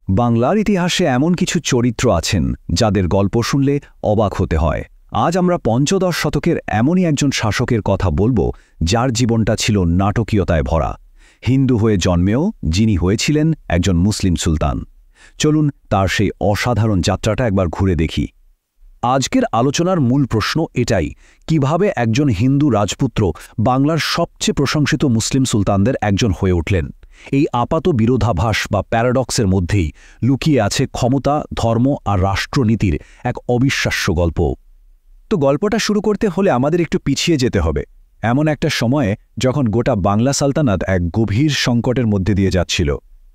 বাংলার ইতিহাসে এমন কিছু চরিত্র আছেন যাদের গল্প শুনলে অবাক হতে হয়। আজ আমরা পঞ্চদশ শতকের এমনই একজন শাসকের কথা বলবো যার জীবনটা ছিল নাটকীয়তায় ভরা। হিন্দু হয়ে জন্মেও যিনি হয়েছিলেন একজন মুসলিম সুলতান। চলুন তার সেই অসাধারণ যাত্রাটা একবার ঘুরে দেখি। আজকের আলোচনার মূল প্রশ্ন এটাই, কিভাবে একজন হিন্দু রাজপুত্র বাংলার সবচেয়ে প্রশংসিত মুসলিম সুলতানদের একজন হয়ে উঠলেন। এই আপাত বিরোধাভাস বা প্যারাডক্সের মধ্যেই লুকিয়ে আছে ক্ষমতা, ধর্ম আর রাষ্ট্রনীতির এক অবিশ্বাস্য গল্প। তো গল্পটা শুরু করতে হলে আমাদের একটু পিছিয়ে যেতে হবে, এমন একটা সময়ে যখন গোটা বাংলা সালতানাত এক গভীর সংকটের মধ্যে দিয়ে যাচ্ছিল।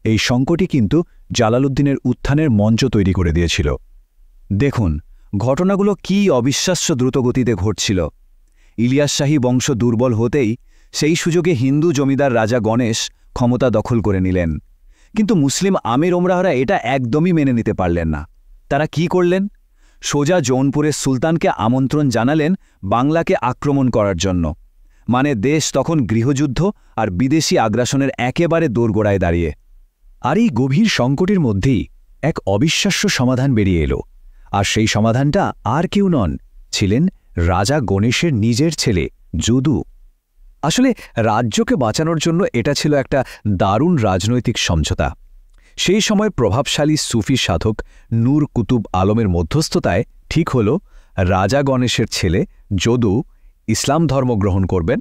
এই সংকটই কিন্তু জালালউদ্দিনের উত্থানের মঞ্চ তৈরি করে দিয়েছিল। দেখুন ঘটনাগুলো কী অবিশ্বাস্য দ্রুতগতিতে ঘটছিল। ইলিয়াস শাহী বংশ দুর্বল হতেই সেই সুযোগে হিন্দু জমিদার রাজা গণেশ ক্ষমতা দখল করে নিলেন। কিন্তু মুসলিম আমির ওমরাহরা এটা একদমই মেনে নিতে পারলেন না। তারা কি করলেন? সোজা জৌনপুরের সুলতানকে আমন্ত্রণ জানালেন বাংলাকে আক্রমণ করার জন্য। মানে দেশ তখন গৃহযুদ্ধ আর বিদেশি আগ্রাসনের একেবারে দোরগোড়ায় দাঁড়িয়ে। আর এই গভীর সংকটের মধ্যেই এক অবিশ্বাস্য সমাধান বেরিয়ে এলো। আর সেই সমাধানটা আর কেউ নন, ছিলেন রাজা গণেশের নিজের ছেলে যদু। আসলে রাজ্যকে বাঁচানোর জন্য এটা ছিল একটা দারুণ রাজনৈতিক সমঝোতা। সেই সময় প্রভাবশালী সুফি সাধক নূর কুতুব আলমের মধ্যস্থতায় ঠিক হল রাজা গণেশের ছেলে যদু ইসলাম ধর্ম গ্রহণ করবেন,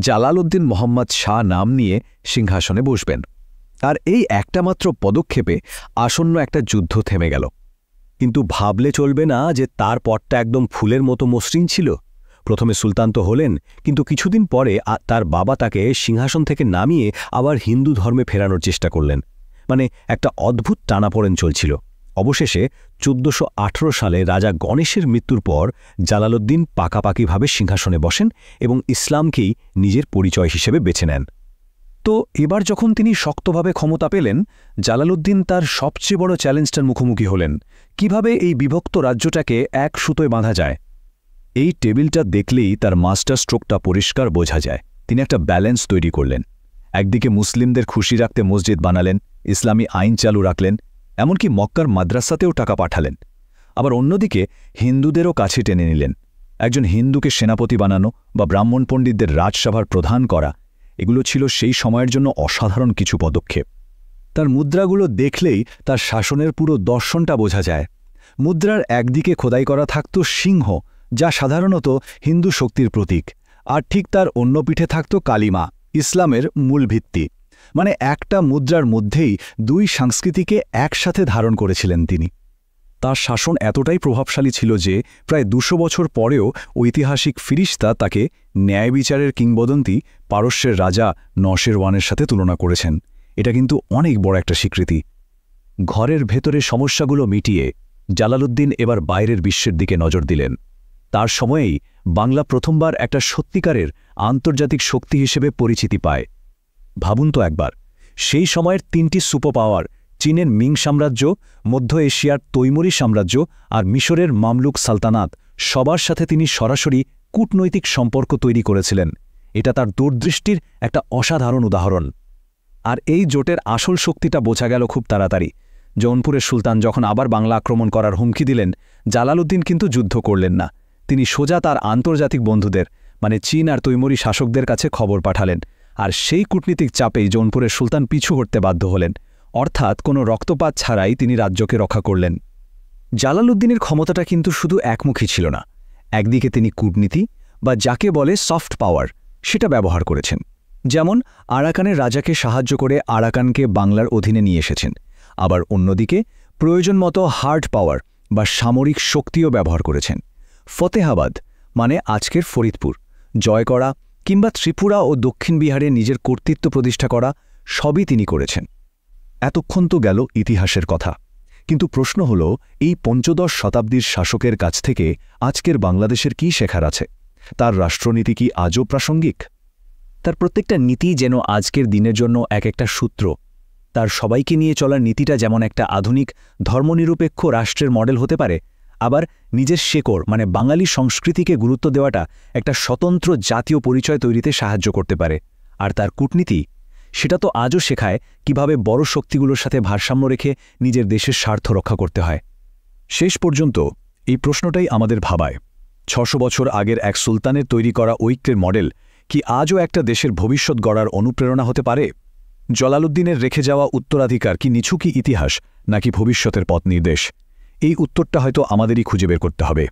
জালালউদ্দিন মোহাম্মদ শাহ নাম নিয়ে সিংহাসনে বসবেন। আর এই একটামাত্র পদক্ষেপে আসন্ন একটা যুদ্ধ থেমে গেল। কিন্তু ভাবলে চলবে না যে তার পথটা একদম ফুলের মতো মসৃণ ছিল। প্রথমে সুলতান তো হলেন, কিন্তু কিছুদিন পরে তার বাবা তাকে সিংহাসন থেকে নামিয়ে আবার হিন্দু ধর্মে ফেরানোর চেষ্টা করলেন। মানে একটা অদ্ভুত টানাপোড়েন চলছিল। অবশেষে 1418 সালে রাজা গণেশের মৃত্যুর পর জালালউদ্দিন পাকাপাকিভাবে সিংহাসনে বসেন এবং ইসলামকেই নিজের পরিচয় হিসেবে বেছে নেন। তো এবার যখন তিনি শক্তভাবে ক্ষমতা পেলেন, জালালউদ্দিন তার সবচেয়ে বড় চ্যালেঞ্জটার মুখোমুখি হলেন। কিভাবে এই বিভক্ত রাজ্যটাকে এক সুতোয় বাঁধা যায়? এই টেবিলটা দেখলেই তার মাস্টার স্ট্রোকটা পরিষ্কার বোঝা যায়। তিনি একটা ব্যালেন্স তৈরি করলেন। একদিকে মুসলিমদের খুশি রাখতে মসজিদ বানালেন, ইসলামী আইন চালু রাখলেন, এমনকি মক্কার মাদ্রাসাতেও টাকা পাঠালেন। আবার অন্যদিকে হিন্দুদেরও কাছে টেনে নিলেন। একজন হিন্দুকে সেনাপতি বানানো বা ব্রাহ্মণ পণ্ডিতদের রাজসভার প্রধান করা, এগুলো ছিল সেই সময়ের জন্য অসাধারণ কিছু পদক্ষেপ। তার মুদ্রাগুলো দেখলেই তার শাসনের পুরো দর্শনটা বোঝা যায়। মুদ্রার একদিকে খোদাই করা থাকত সিংহ, যা সাধারণত হিন্দু শক্তির প্রতীক, আর ঠিক তার অন্য পিঠে থাকত কালিমা, ইসলামের মূল ভিত্তি। মানে একটা মুদ্রার মধ্যেই দুই সংস্কৃতিকে একসাথে ধারণ করেছিলেন তিনি। তার শাসন এতটাই প্রভাবশালী ছিল যে প্রায় 200 বছর পরেও ঐতিহাসিক ফিরিস্তা তাকে ন্যায় বিচারের কিংবদন্তি পারস্যের রাজা নশেরওয়ানের সাথে তুলনা করেছেন। এটা কিন্তু অনেক বড় একটা স্বীকৃতি। ঘরের ভেতরে সমস্যাগুলো মিটিয়ে জালালউদ্দিন এবার বাইরের বিশ্বের দিকে নজর দিলেন। তার সময়েই বাংলা প্রথমবার একটা সত্যিকারের আন্তর্জাতিক শক্তি হিসেবে পরিচিতি পায়। ভাবুন তো একবার, সেই সময়ের 3টি সুপার পাওয়ার, চীনের মিং সাম্রাজ্য, মধ্য এশিয়ার তৈমুরি সাম্রাজ্য আর মিশরের মামলুক সালতানাত, সবার সাথে তিনি সরাসরি কূটনৈতিক সম্পর্ক তৈরি করেছিলেন। এটা তার দূরদৃষ্টির একটা অসাধারণ উদাহরণ। আর এই জোটের আসল শক্তিটা বোঝা গেল খুব তাড়াতাড়ি। জৌনপুরের সুলতান যখন আবার বাংলা আক্রমণ করার হুমকি দিলেন, জালালউদ্দিন কিন্তু যুদ্ধ করলেন না। তিনি সোজা তার আন্তর্জাতিক বন্ধুদের, মানে চীন আর তৈমুরি শাসকদের কাছে খবর পাঠালেন। আর সেই কূটনীতিক চাপেই জৌনপুরের সুলতান পিছু হটতে বাধ্য হলেন। অর্থাৎ কোনো রক্তপাত ছাড়াই তিনি রাজ্যকে রক্ষা করলেন। জালালউদ্দিনের ক্ষমতাটা কিন্তু শুধু একমুখী ছিল না। একদিকে তিনি কূটনীতি বা যাকে বলে সফট পাওয়ার, সেটা ব্যবহার করেছেন। যেমন আরাকানের রাজাকে সাহায্য করে আরাকানকে বাংলার অধীনে নিয়ে এসেছেন। আবার অন্যদিকে প্রয়োজন মতো হার্ড পাওয়ার বা সামরিক শক্তিও ব্যবহার করেছেন। ফতেহাবাদ, মানে আজকের ফরিদপুর, জয় করা কিংবা ত্রিপুরা ও দক্ষিণ বিহারে নিজের কর্তৃত্ব প্রতিষ্ঠা করা, সবই তিনি করেছেন। এতক্ষণ তো গেল ইতিহাসের কথা, কিন্তু প্রশ্ন হল এই পঞ্চদশ শতাব্দীর শাসকের কাছ থেকে আজকের বাংলাদেশের কী শেখার আছে? তার রাষ্ট্রনীতি কি আজও প্রাসঙ্গিক? তার প্রত্যেকটা নীতি যেন আজকের দিনের জন্য এক একটা সূত্র। তার সবাইকে নিয়ে চলার নীতিটা যেমন একটা আধুনিক ধর্মনিরপেক্ষ রাষ্ট্রের মডেল হতে পারে, আবার নিজের শেকড় মানে বাঙালি সংস্কৃতিকে গুরুত্ব দেওয়াটা একটা স্বতন্ত্র জাতীয় পরিচয় তৈরিতে সাহায্য করতে পারে। আর তার কূটনীতি, সেটা তো আজও শেখায় কিভাবে বড় শক্তিগুলোর সাথে ভারসাম্য রেখে নিজের দেশের স্বার্থ রক্ষা করতে হয়। শেষ পর্যন্ত এই প্রশ্নটাই আমাদের ভাবায়, ৬০০ বছর আগের এক সুলতানের তৈরি করা ঐক্যের মডেল কি আজও একটা দেশের ভবিষ্যৎ গড়ার অনুপ্রেরণা হতে পারে? জলালুদ্দিনের রেখে যাওয়া উত্তরাধিকার কি নিছকই ইতিহাস, নাকি ভবিষ্যতের পথ নির্দেশ? এই উত্তরটা হয়তো আমাদেরই খুঁজে বের করতে হবে।